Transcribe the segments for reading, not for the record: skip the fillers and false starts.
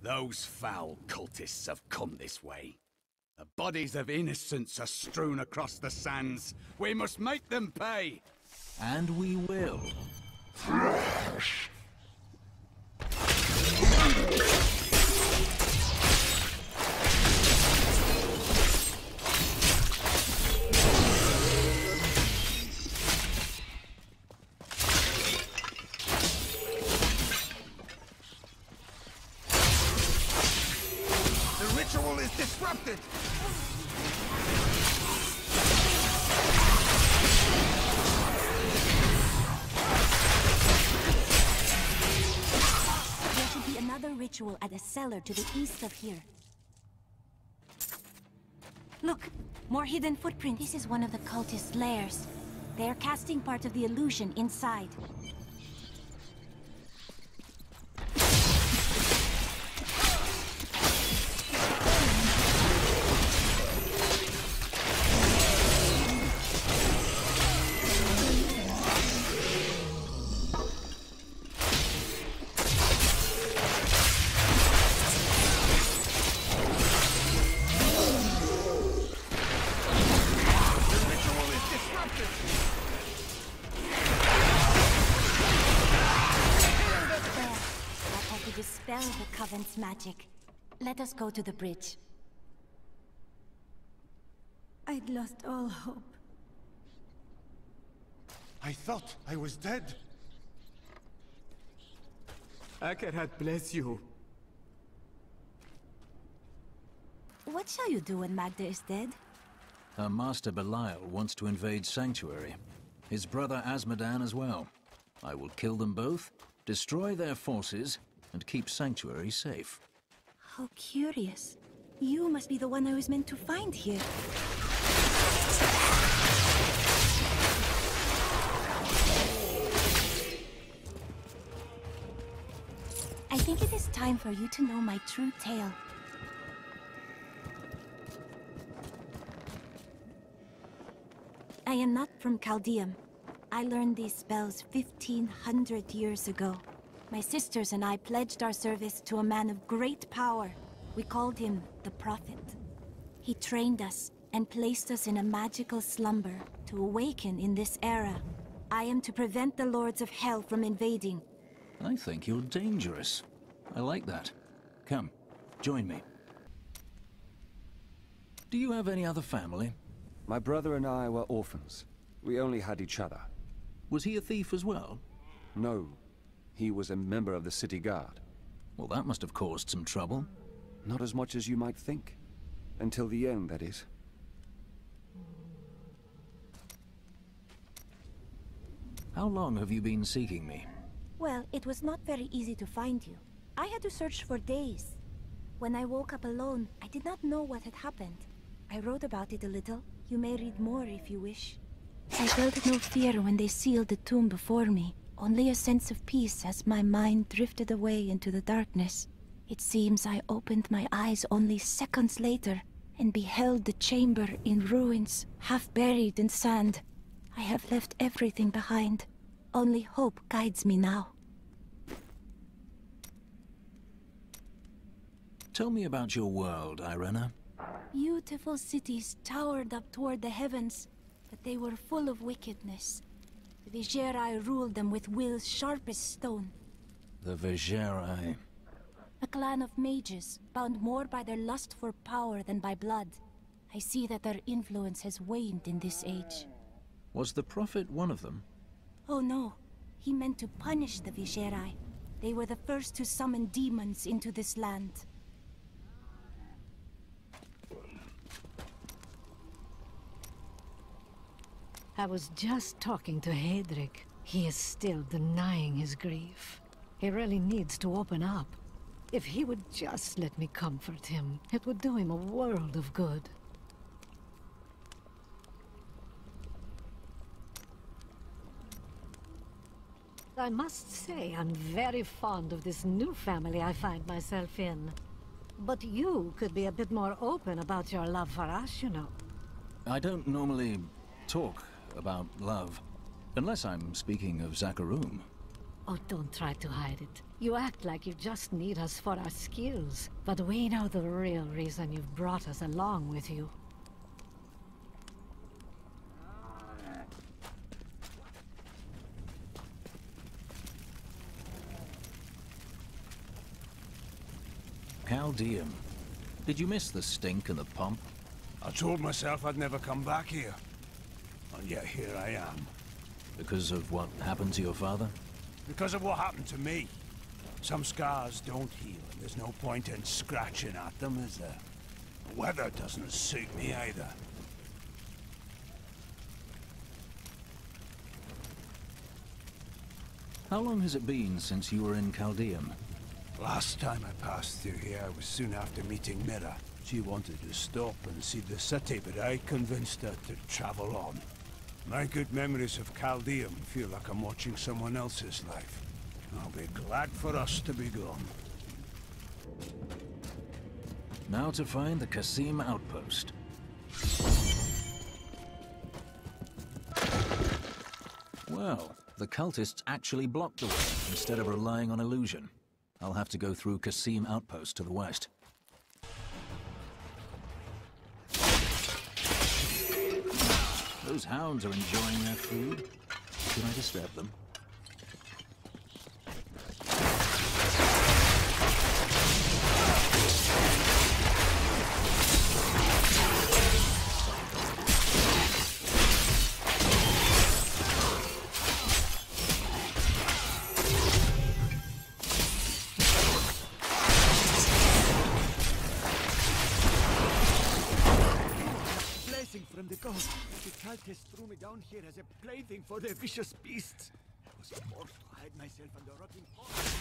Those foul cultists have come this way. The bodies of innocents are strewn across the sands. We must make them pay! And we will. Flash! The ritual is disrupted! There should be another ritual at a cellar to the east of here. Look! More hidden footprints. This is one of the cultist lairs. They are casting part of the illusion inside. Dispel the Covenant's magic. Let us go to the bridge. I'd lost all hope. I thought I was dead. Akarat bless you. What shall you do when Magda is dead? Her master Belial wants to invade Sanctuary. His brother Azmodan as well. I will kill them both, destroy their forces, and keep Sanctuary safe. How curious. You must be the one I was meant to find here. I think it is time for you to know my true tale. I am not from Chaldeum. I learned these spells 1500 years ago. My sisters and I pledged our service to a man of great power. We called him the Prophet. He trained us and placed us in a magical slumber to awaken in this era. I am to prevent the Lords of Hell from invading. I think you're dangerous. I like that. Come, join me. Do you have any other family? My brother and I were orphans. We only had each other. Was he a thief as well? No. He was a member of the city guard. Well, that must have caused some trouble. Not as much as you might think. Until the end, that is. How long have you been seeking me? Well, it was not very easy to find you. I had to search for days. When I woke up alone, I did not know what had happened. I wrote about it a little. You may read more if you wish. I felt no fear when they sealed the tomb before me. Only a sense of peace as my mind drifted away into the darkness. It seems I opened my eyes only seconds later and beheld the chamber in ruins, half buried in sand. I have left everything behind. Only hope guides me now. Tell me about your world, Irena. Beautiful cities towered up toward the heavens, but they were full of wickedness. The Vigerai ruled them with will's sharpest stone. The Vigerai. A clan of mages, bound more by their lust for power than by blood. I see that their influence has waned in this age. Was the Prophet one of them? Oh no, he meant to punish the Vigerai. They were the first to summon demons into this land. I was just talking to Hedrick. He is still denying his grief. He really needs to open up. If he would just let me comfort him, it would do him a world of good. I must say, I'm very fond of this new family I find myself in. But you could be a bit more open about your love for us, you know. I don't normally talk about love, unless I'm speaking of Zakharum. Oh, don't try to hide it. You act like you just need us for our skills, but we know the real reason you've brought us along with you. Chaldeum. Did you miss the stink and the pomp? I told myself I'd never come back here. And yet here I am. Because of what happened to your father? Because of what happened to me. Some scars don't heal, and there's no point in scratching at them, is there? The weather doesn't suit me either. How long has it been since you were in Chaldeum? Last time I passed through here was soon after meeting Mira. She wanted to stop and see the city, but I convinced her to travel on. My good memories of Chaldeum feel like I'm watching someone else's life. I'll be glad for us to be gone. Now to find the Qasim outpost. Well, the cultists actually blocked the way instead of relying on illusion. I'll have to go through Qasim outpost to the west. Those hounds are enjoying their food. Should I disturb them? From the gods, the cultists threw me down here as a plaything for their vicious beasts. I was forced to hide myself under rotting forest.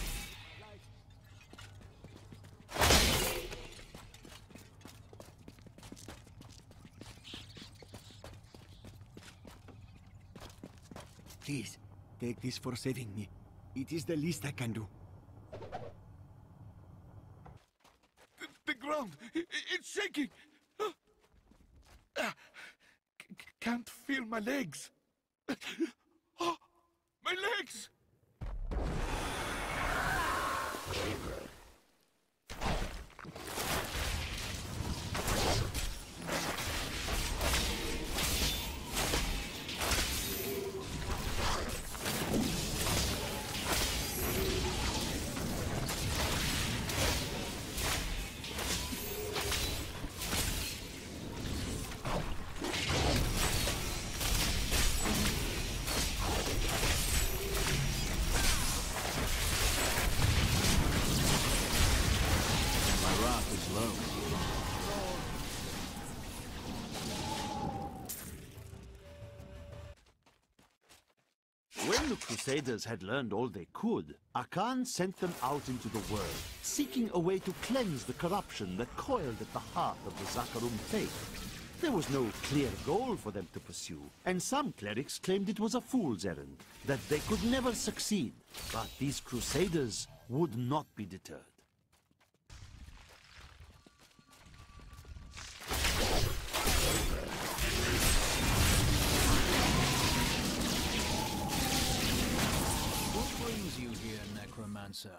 Please, take this for saving me. It is the least I can do. The ground, it's shaking! Can't feel my legs. Oh, my legs! When the Crusaders had learned all they could, Akan sent them out into the world, seeking a way to cleanse the corruption that coiled at the heart of the Zakarum faith. There was no clear goal for them to pursue, and some clerics claimed it was a fool's errand, that they could never succeed. But these Crusaders would not be deterred. What brings you here, Necromancer?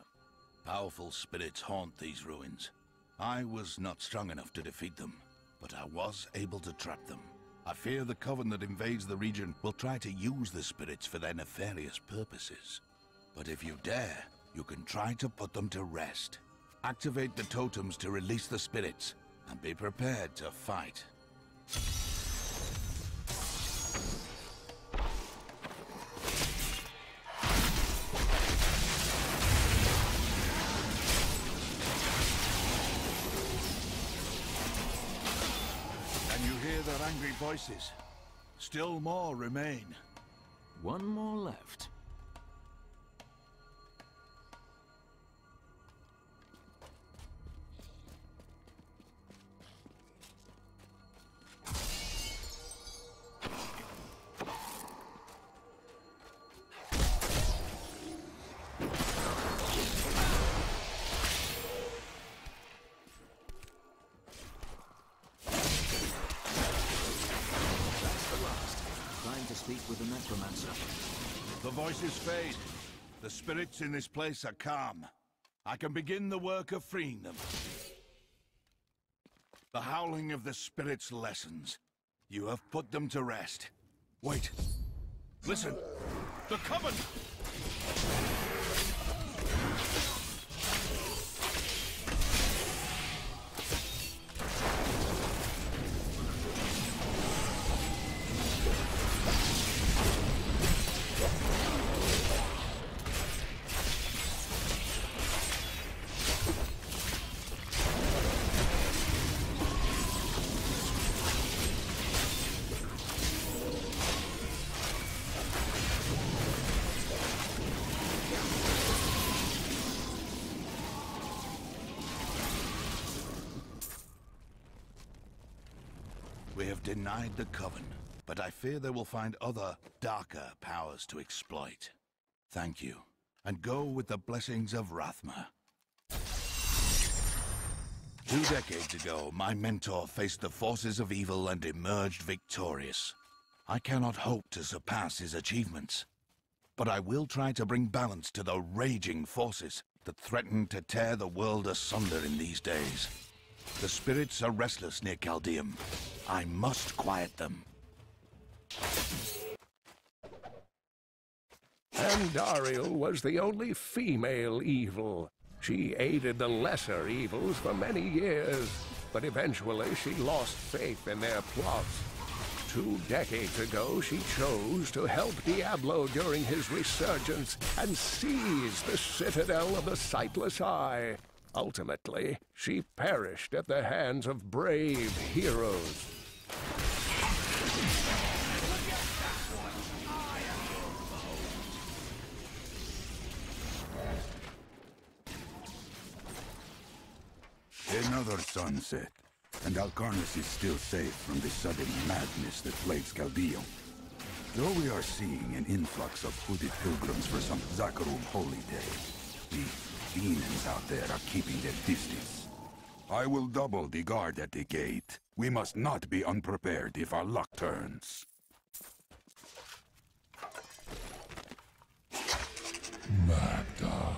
Powerful spirits haunt these ruins. I was not strong enough to defeat them, but I was able to trap them. I fear the coven that invades the region will try to use the spirits for their nefarious purposes. But if you dare, you can try to put them to rest. Activate the totems to release the spirits, and be prepared to fight. Their angry voices. Still more remain. One more left. Speak with the Necromancer. The voices fade. The spirits in this place are calm. I can begin the work of freeing them. The howling of the spirits lessens. You have put them to rest. Wait. Listen. The Coven! We have denied the Coven, but I fear they will find other, darker powers to exploit. Thank you, and go with the blessings of Rathma. 2 decades ago, my mentor faced the forces of evil and emerged victorious. I cannot hope to surpass his achievements, but I will try to bring balance to the raging forces that threaten to tear the world asunder in these days. The spirits are restless near Caldeum. I must quiet them. Andariel was the only female evil. She aided the lesser evils for many years, but eventually she lost faith in their plots. 2 decades ago, she chose to help Diablo during his resurgence and seize the citadel of the Sightless Eye. Ultimately, she perished at the hands of brave heroes. Another sunset, and Alcarnus is still safe from the sudden madness that plagues Caldeum. Though we are seeing an influx of hooded pilgrims for some Zakharum holy day, the demons out there are keeping their distance. I will double the guard at the gate. We must not be unprepared if our luck turns. Magda,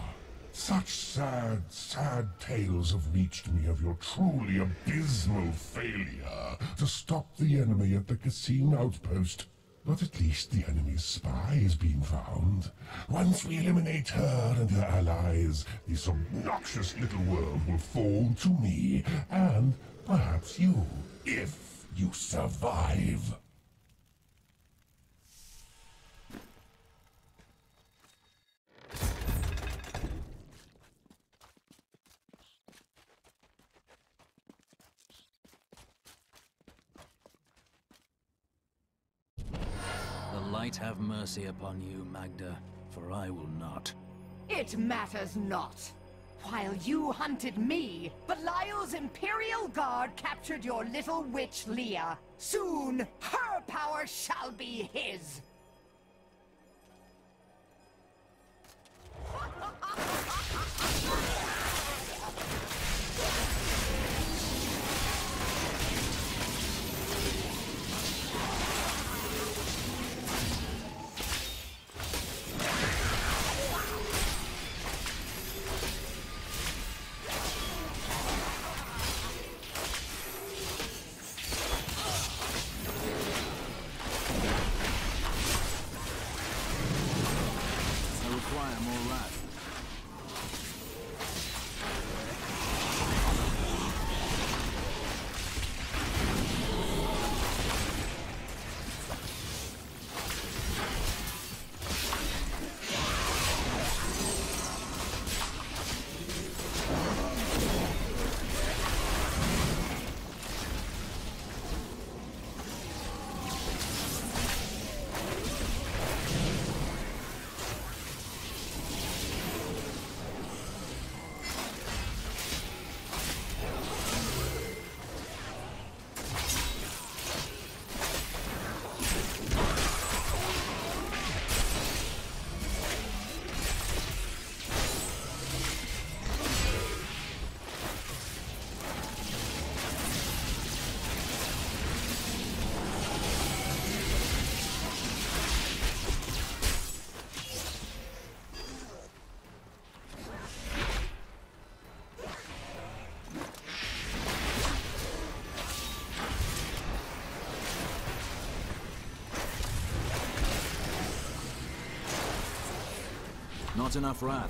such sad, sad tales have reached me of your truly abysmal failure to stop the enemy at the Cassim outpost. But at least the enemy's spy is being found. Once we eliminate her and her allies, this obnoxious little world will fall to me, and perhaps you, if you survive. Light have mercy upon you, Magda, for I will not. It matters not. While you hunted me, Belial's Imperial Guard captured your little witch Leah. Soon, her power shall be his. Not enough wrath.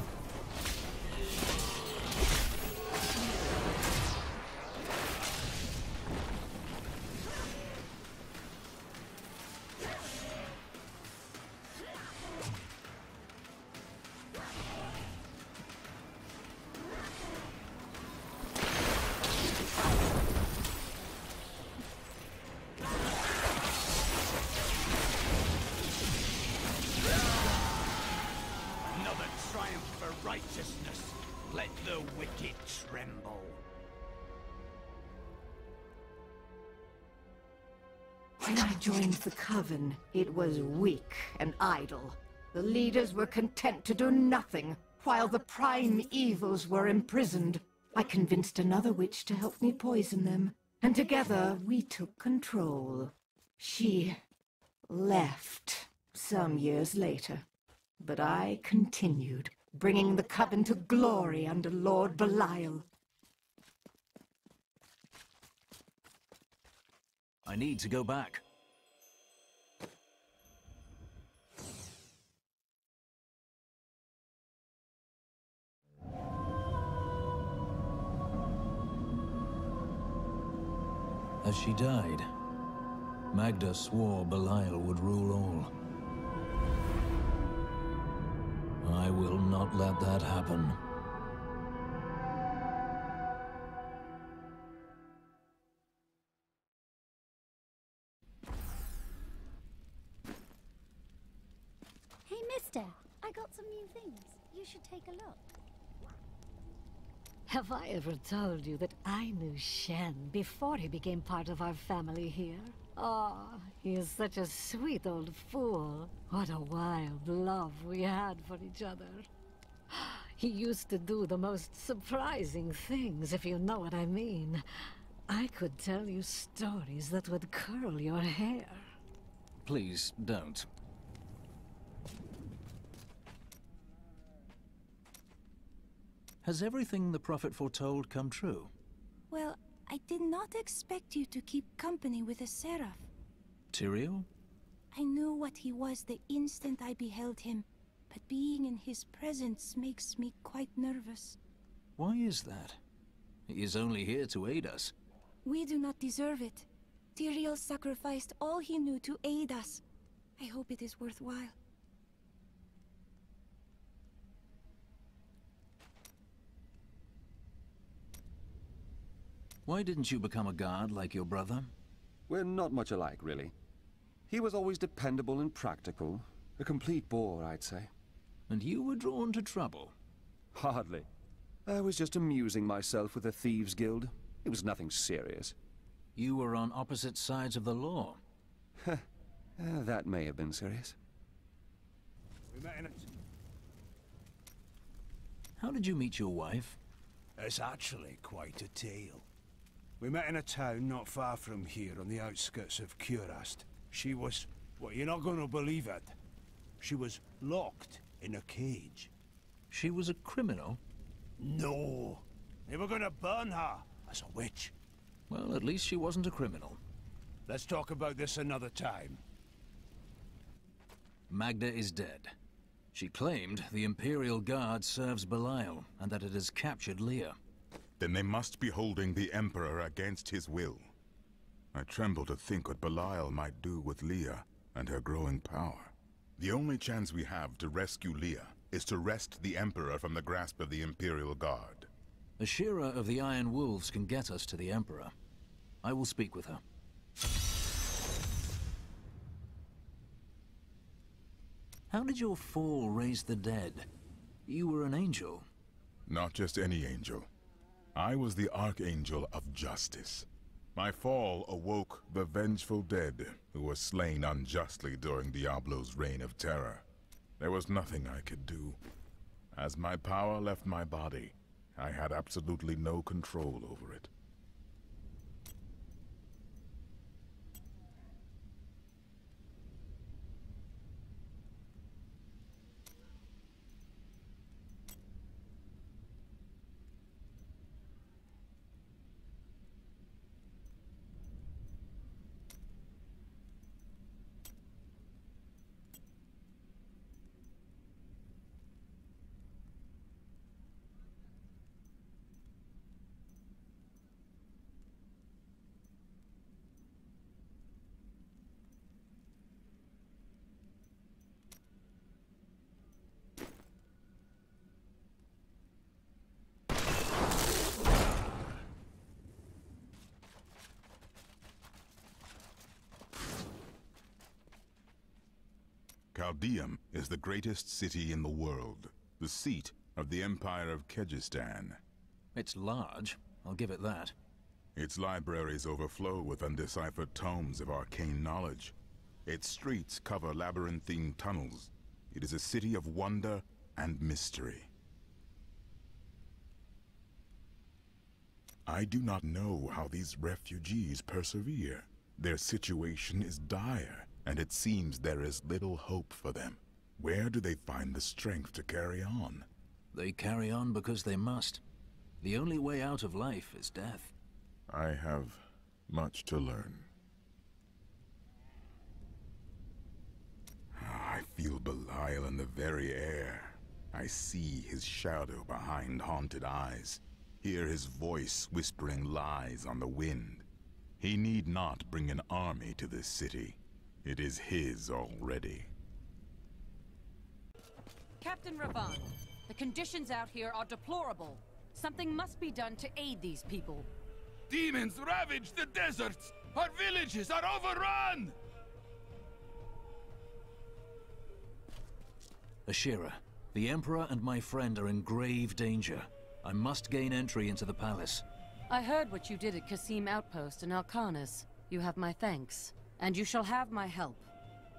Another triumph for righteousness. Let the wicked tremble. When I joined the Coven, it was weak and idle. The leaders were content to do nothing, while the prime evils were imprisoned. I convinced another witch to help me poison them, and together we took control. She left some years later, but I continued, bringing the Coven to glory under Lord Belial. I need to go back. As she died, Magda swore Belial would rule all. I will not let that happen. Hey, mister, I got some new things. You should take a look. Have I ever told you that I knew Shen before he became part of our family here? Oh, he is such a sweet old fool. What a wild love we had for each other. He used to do the most surprising things, if you know what I mean. I could tell you stories that would curl your hair. Please, don't. Has everything the Prophet foretold come true? Well, I did not expect you to keep company with a seraph. Tyrael? I knew what he was the instant I beheld him, but being in his presence makes me quite nervous. Why is that? He is only here to aid us. We do not deserve it. Tyrael sacrificed all he knew to aid us. I hope it is worthwhile. Why didn't you become a guard like your brother? We're not much alike, really. He was always dependable and practical. A complete bore, I'd say. And you were drawn to trouble? Hardly. I was just amusing myself with the Thieves' Guild. It was nothing serious. You were on opposite sides of the law. That may have been serious. We met in a... How did you meet your wife? It's actually quite a tale. We met in a town not far from here on the outskirts of Curast. She was... well, you're not going to believe it. She was locked in a cage. She was a criminal? No. They were going to burn her as a witch. Well, at least she wasn't a criminal. Let's talk about this another time. Magda is dead. She claimed the Imperial Guard serves Belial, and that it has captured Leah. Then they must be holding the Emperor against his will. I tremble to think what Belial might do with Leah and her growing power. The only chance we have to rescue Leah is to wrest the Emperor from the grasp of the Imperial Guard. A shearer of the Iron Wolves can get us to the Emperor. I will speak with her. How did your fall raise the dead? You were an angel. Not just any angel. I was the Archangel of Justice. My fall awoke the vengeful dead who were slain unjustly during Diablo's reign of terror. There was nothing I could do. As my power left my body, I had absolutely no control over it. Chaldeum is the greatest city in the world, the seat of the Empire of Kyrgyzstan. It's large, I'll give it that. Its libraries overflow with undeciphered tomes of arcane knowledge. Its streets cover labyrinthine tunnels. It is a city of wonder and mystery. I do not know how these refugees persevere. Their situation is dire, and it seems there is little hope for them. Where do they find the strength to carry on? They carry on because they must. The only way out of life is death. I have much to learn. I feel Belial in the very air. I see his shadow behind haunted eyes. Hear his voice whispering lies on the wind. He need not bring an army to this city. It is his already. Captain Ravan, the conditions out here are deplorable. Something must be done to aid these people. Demons ravage the deserts! Our villages are overrun! Ashira, the Emperor and my friend are in grave danger. I must gain entry into the palace. I heard what you did at Qasim Outpost in Alcarnas. You have my thanks. And you shall have my help.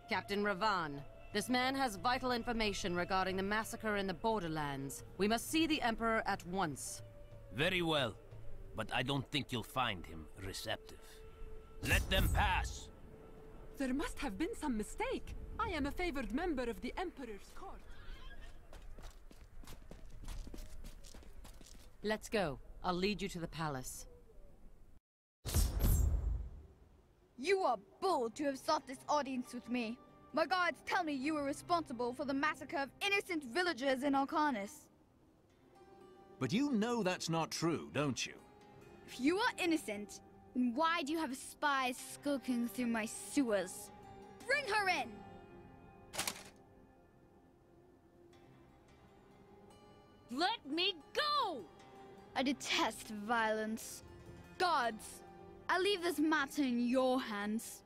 Captain Ravan, this man has vital information regarding the massacre in the borderlands. We must see the Emperor at once. Very well. But I don't think you'll find him receptive. Let them pass! There must have been some mistake. I am a favored member of the Emperor's court. Let's go. I'll lead you to the palace. You are bold to have sought this audience with me. My guards tell me you were responsible for the massacre of innocent villagers in Alcarnas. But you know that's not true, don't you? If you are innocent, then why do you have spies skulking through my sewers? Bring her in! Let me go! I detest violence. Guards, I leave this matter in your hands.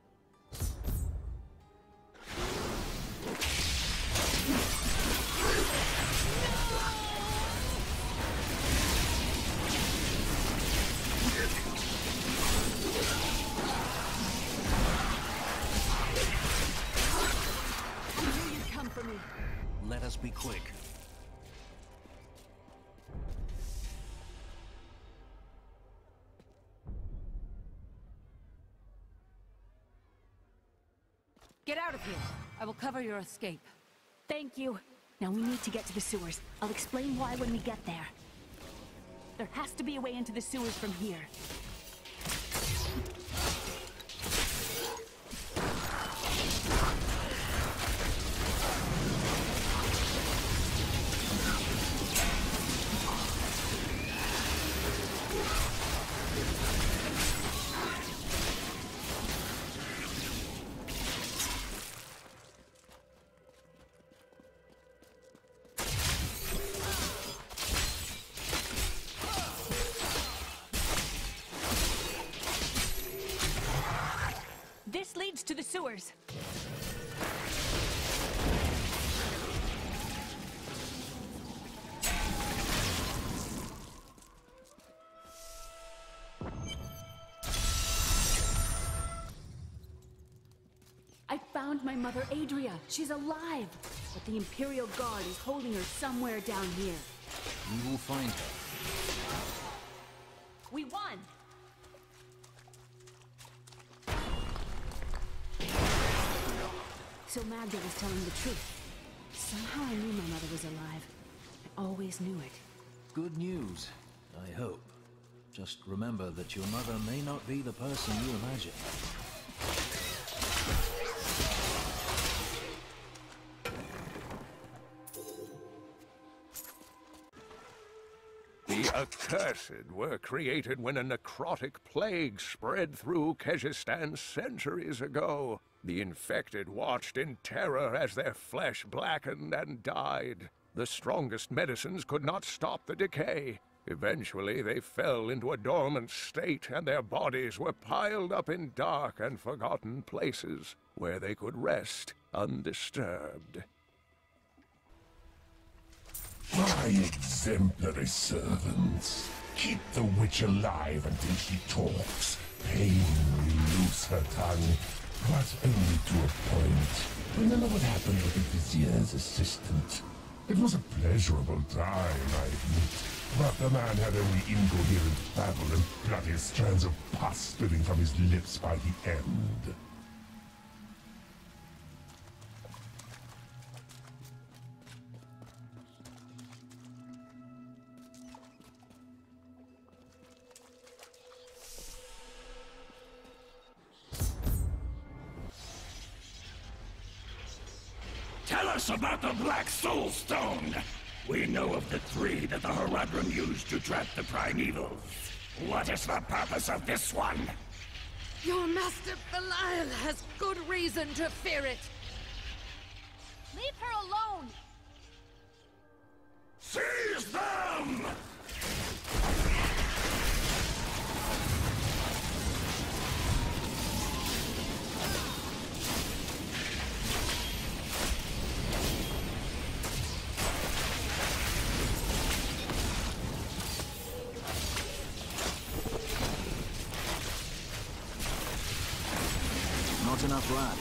I knew you'd come for me. Let us be quick. Get out of here. I will cover your escape. Thank you. Now we need to get to the sewers. I'll explain why when we get there. There has to be a way into the sewers from here. This leads to the sewers. I found my mother, Adria. She's alive. But the Imperial Guard is holding her somewhere down here. We will find her. We won! So Magda was telling the truth. Somehow I knew my mother was alive. I always knew it. Good news, I hope. Just remember that your mother may not be the person you imagine. The accursed were created when a necrotic plague spread through Kyrgyzstan centuries ago. The infected watched in terror as their flesh blackened and died. The strongest medicines could not stop the decay. Eventually, they fell into a dormant state, and their bodies were piled up in dark and forgotten places. where they could rest undisturbed. My exemplary servants. Keep the witch alive until she talks. Pain will loose her tongue, but only to a point. Remember what happened with the vizier's assistant? It was a pleasurable time, I admit, but the man had only incoherent babble and bloody strands of pus spilling from his lips by the end. Tell us about the Black Soul Stone! We know of the 3 that the Horadrim used to trap the Primevals. What is the purpose of this one? Your master Belial has good reason to fear it. Leave her alone! Seize them! Not enough rat.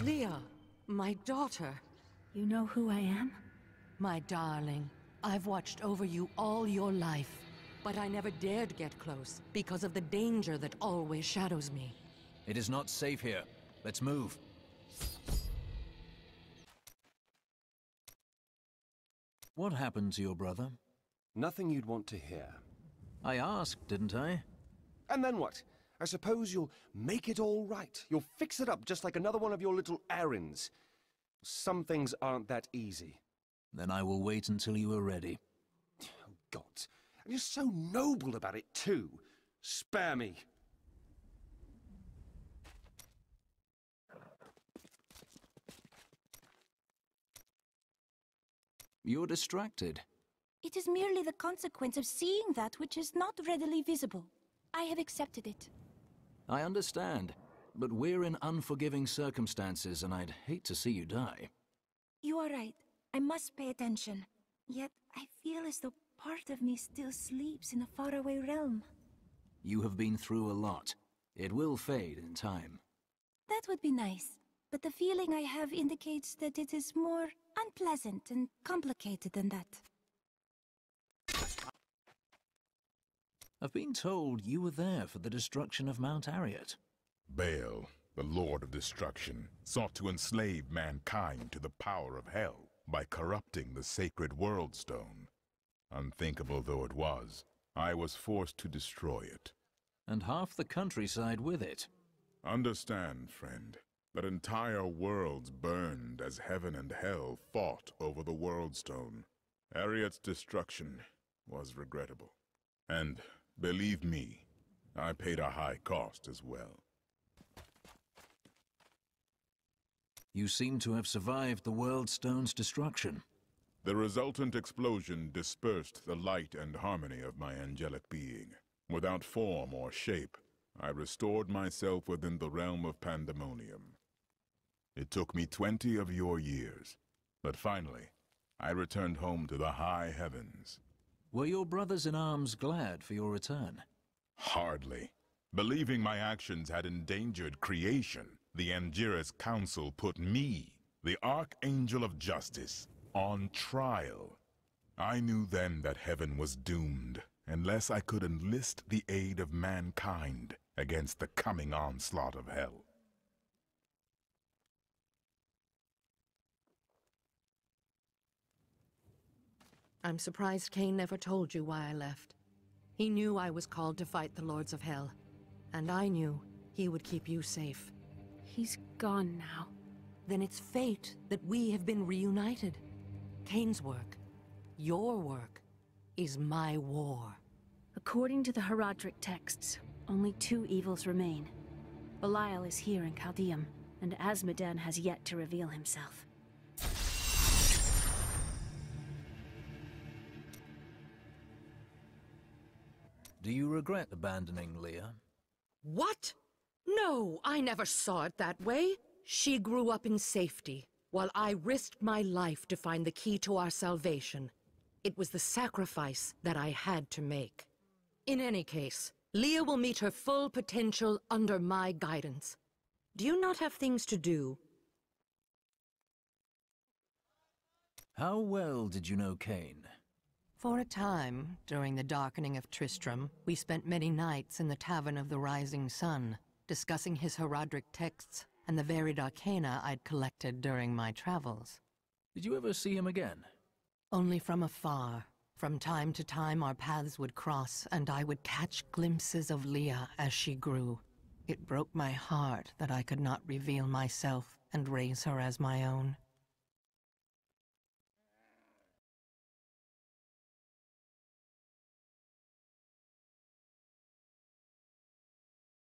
Leah, my daughter. You know who I am? My darling, I've watched over you all your life, but I never dared get close because of the danger that always shadows me. It is not safe here. Let's move. What happened to your brother? Nothing you'd want to hear. I asked, didn't I? And then what? I suppose you'll make it all right. You'll fix it up just like another one of your little errands. Some things aren't that easy. Then I will wait until you are ready. Oh, God. And you're so noble about it, too. Spare me. You're distracted. It is merely the consequence of seeing that which is not readily visible. I have accepted it. I understand, but we're in unforgiving circumstances, and I'd hate to see you die. You are right. I must pay attention. Yet, I feel as though part of me still sleeps in a faraway realm. You have been through a lot. It will fade in time. That would be nice, but the feeling I have indicates that it is more unpleasant and complicated than that. I've been told you were there for the destruction of Mount Ariat. Baal, the Lord of Destruction, sought to enslave mankind to the power of hell by corrupting the sacred World Stone. Unthinkable though it was, I was forced to destroy it. And half the countryside with it. Understand, friend, that entire worlds burned as heaven and hell fought over the World Stone. Ariat's destruction was regrettable. And, believe me, I paid a high cost as well. You seem to have survived the World Stone's destruction. The resultant explosion dispersed the light and harmony of my angelic being. Without form or shape, I restored myself within the realm of pandemonium. It took me 20 of your years, but finally, I returned home to the high heavens. Were your brothers in arms glad for your return? Hardly. Believing my actions had endangered creation, the Angiras Council put me, the Archangel of Justice, on trial. I knew then that heaven was doomed, unless I could enlist the aid of mankind against the coming onslaught of hell. I'm surprised Cain never told you why I left. He knew I was called to fight the Lords of Hell, and I knew he would keep you safe. He's gone now. Then it's fate that we have been reunited. Cain's work, your work, is my war. According to the Horadric texts, only 2 evils remain. Belial is here in Chaldeum, and Azmodan has yet to reveal himself. Do you regret abandoning Leah? What? No, I never saw it that way. She grew up in safety, while I risked my life to find the key to our salvation. It was the sacrifice that I had to make. In any case, Leah will meet her full potential under my guidance. Do you not have things to do? How well did you know Cain? For a time, during the darkening of Tristram, we spent many nights in the Tavern of the Rising Sun, discussing his Heraldric texts and the varied arcana I'd collected during my travels. Did you ever see him again? Only from afar. From time to time our paths would cross, and I would catch glimpses of Leah as she grew. It broke my heart that I could not reveal myself and raise her as my own.